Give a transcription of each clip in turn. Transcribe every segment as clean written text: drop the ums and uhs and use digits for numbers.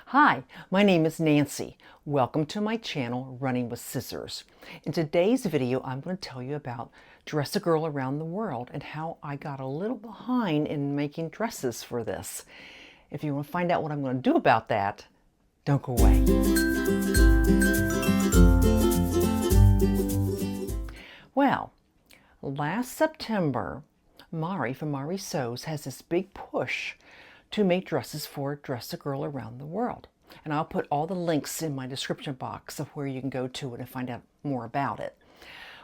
Hi, my name is Nancy. Welcome to my channel, Running with Scissors. In today's video, I'm going to tell you about Dress a Girl Around the World and how I got a little behind in making dresses for this. If you want to find out what I'm going to do about that, don't go away. Well, last September, Mari from Mari Sews has this big push to make dresses for Dress a Girl Around the World. And I'll put all the links in my description box of where you can go to it and find out more about it.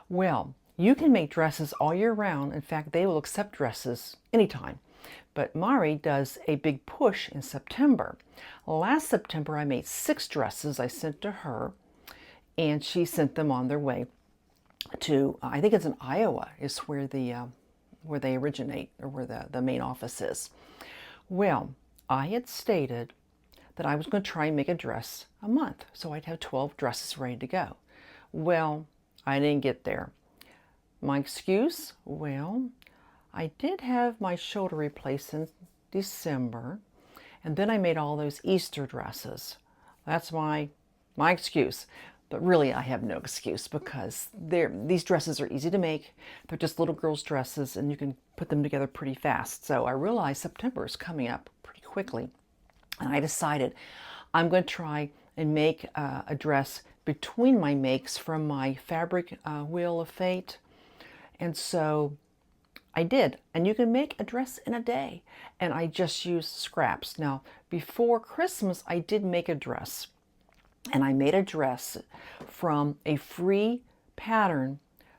Well, you can make dresses all year round. In fact, they will accept dresses anytime. But Mari does a big push in September. Last September, I made 6 dresses I sent to her, and she sent them on their way to, I think it's in Iowa, is where they originate, or where the main office is. Well, I had stated that I was going to try and make a dress a month, so I'd have 12 dresses ready to go. Well, I didn't get there. My excuse? Well, I did have my shoulder replaced in December, and then I made all those Easter dresses. That's my excuse. But really, I have no excuse because these dresses are easy to make. They're just little girls' dresses, and you can put them together pretty fast. So I realized September is coming up pretty quickly. And I decided I'm going to try and make a dress between my makes from my fabric Wheel of Fate. And so I did. And you can make a dress in a day. And I just used scraps. Now, before Christmas, I did make a dress. And I made a dress from a free pattern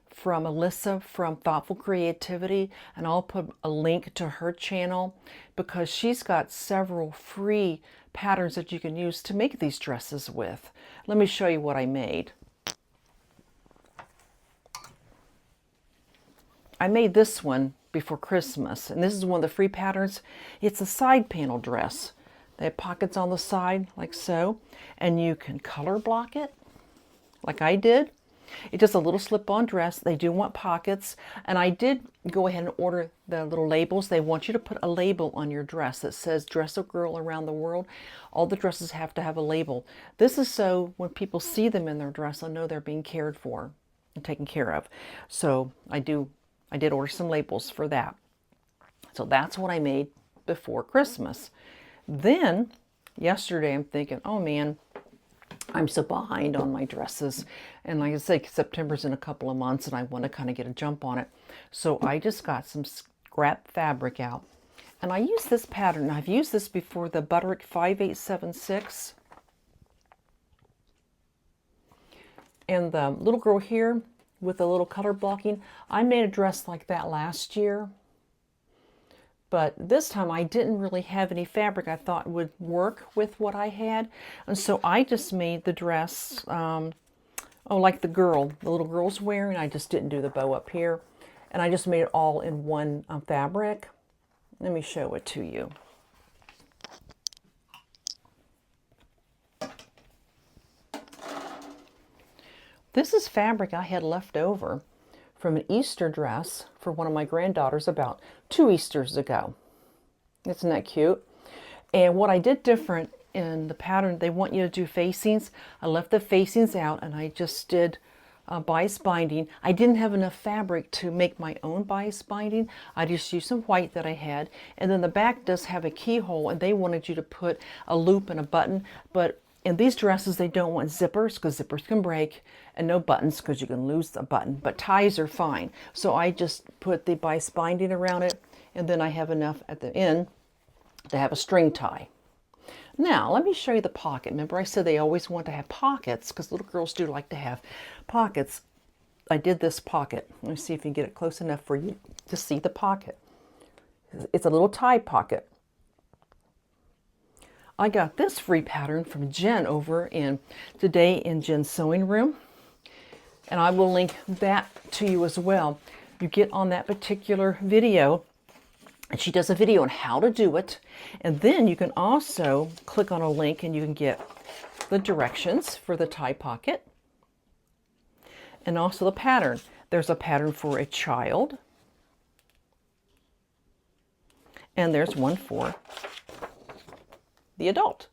from Alyssa from Thoughtful Creativity, and I'll put a link to her channel because she's got several free patterns that you can use to make these dresses with. Let me show you what I made. I made this one before Christmas, and this is one of the free patterns. It's a side panel dress. They have pockets on the side, like so, and you can color block it, like I did. It's just a little slip-on dress. They do want pockets, and I did go ahead and order the little labels. They want you to put a label on your dress that says Dress a Girl Around the World. All the dresses have to have a label. This is so when people see them in their dress, they'll know they're being cared for and taken care of. So I did order some labels for that. So that's what I made before Christmas. Then, yesterday, I'm thinking, oh man, I'm so behind on my dresses. And like I said, September's in a couple of months and I want to kind of get a jump on it. So I just got some scrap fabric out. And I use this pattern. I've used this before, the Butterick 5876. And the little girl here with the little color blocking, I made a dress like that last year. But this time I didn't really have any fabric I thought would work with what I had. And so I just made the dress, like the little girl's wearing. I just didn't do the bow up here. And I just made it all in one fabric. Let me show it to you. This is fabric I had left over from an Easter dress for one of my granddaughters about 2 Easters ago. Isn't that cute? And what I did different in the pattern, they want you to do facings. I left the facings out and I just did bias binding. I didn't have enough fabric to make my own bias binding. I just used some white that I had. And then the back does have a keyhole, and they wanted you to put a loop and a button. But in these dresses, they don't want zippers because zippers can break, and no buttons because you can lose the button, but ties are fine. So I just put the bias binding around it, and then I have enough at the end to have a string tie. Now, let me show you the pocket. Remember I said they always want to have pockets because little girls do like to have pockets. I did this pocket. Let me see if you can get it close enough for you to see the pocket. It's a little tie pocket. I got this free pattern from Jen over in Today in Jen's Sewing Room. And I will link that to you as well. You get on that particular video, and she does a video on how to do it. And then you can also click on a link and you can get the directions for the tie pocket. And also the pattern. There's a pattern for a child. And there's one for the adult.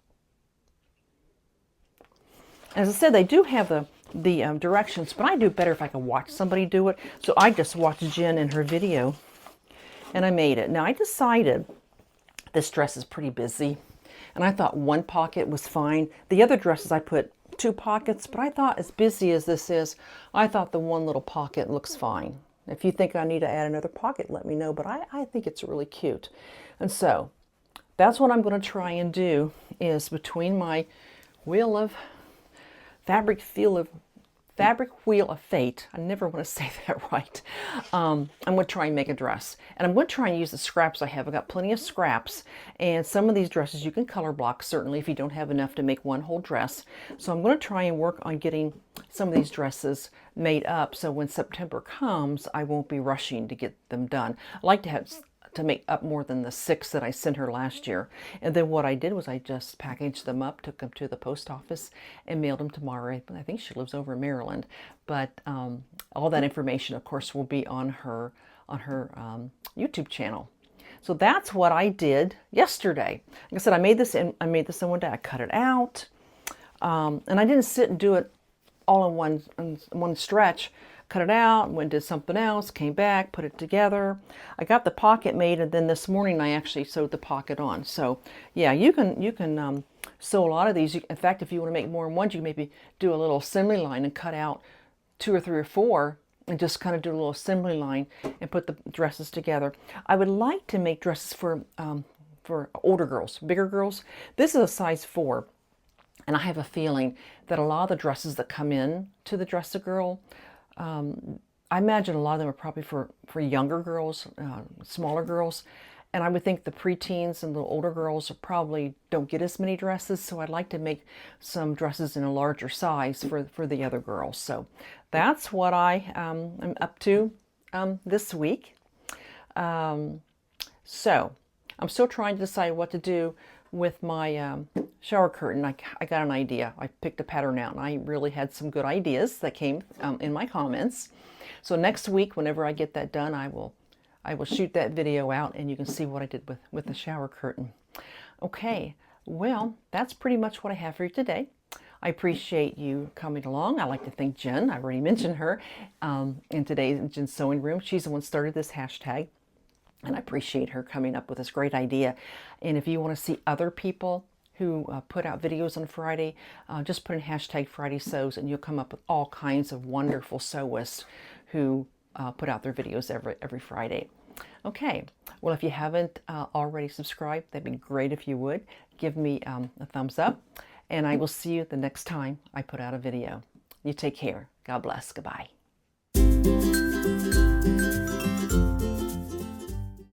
As I said, they do have the directions, but I do better if I can watch somebody do it. So I just watched Jen in her video, and I made it. Now I decided this dress is pretty busy, and I thought one pocket was fine. The other dresses I put 2 pockets, but I thought as busy as this is, I thought the one little pocket looks fine. If you think I need to add another pocket, let me know, but I think it's really cute. And so that's what I'm going to try and do, is between my wheel of fabric wheel of fate. I never want to say that right. I'm going to try and make a dress. And I'm going to try and use the scraps I have. I've got plenty of scraps. And some of these dresses you can color block, certainly, if you don't have enough to make one whole dress. So I'm going to try and work on getting some of these dresses made up, so when September comes, I won't be rushing to get them done. I like to make up more than the 6 that I sent her last year. And then what I did was I just packaged them up, took them to the post office, and mailed them to Mara. I think she lives over in Maryland. But all that information, of course, will be on her YouTube channel. So that's what I did yesterday. Like I said, I made this in one day. I cut it out, and I didn't sit and do it all in one stretch. Cut it out, went and did something else, came back, put it together. I got the pocket made, and then this morning I actually sewed the pocket on. So yeah, you can sew a lot of these. In fact, if you want to make more than one, you can maybe do a little assembly line and cut out 2 or 3 or 4 and just kind of do a little assembly line and put the dresses together. I would like to make dresses for older girls, bigger girls. This is a size 4. And I have a feeling that a lot of the dresses that come in to the Dress-A-Girl, I imagine a lot of them are probably for younger girls, smaller girls. And I would think the preteens and the older girls probably don't get as many dresses. So I'd like to make some dresses in a larger size for the other girls. So that's what I am up to this week. So I'm still trying to decide what to do with my shower curtain. I got an idea. I picked a pattern out, and I really had some good ideas that came in my comments. So next week, whenever I get that done, I will shoot that video out, and you can see what I did with the shower curtain. Okay, well, that's pretty much what I have for you today. I appreciate you coming along. I'd like to thank Jen. I already mentioned her in today's Jen's Sewing Room. She's the one who started this hashtag. And I appreciate her coming up with this great idea. And if you want to see other people who put out videos on Friday, just put in hashtag Friday Sews, and you'll come up with all kinds of wonderful sewists who put out their videos every Friday. Okay, well, if you haven't already subscribed, that'd be great if you would. Give me a thumbs up, and I will see you the next time I put out a video. You take care. God bless. Goodbye.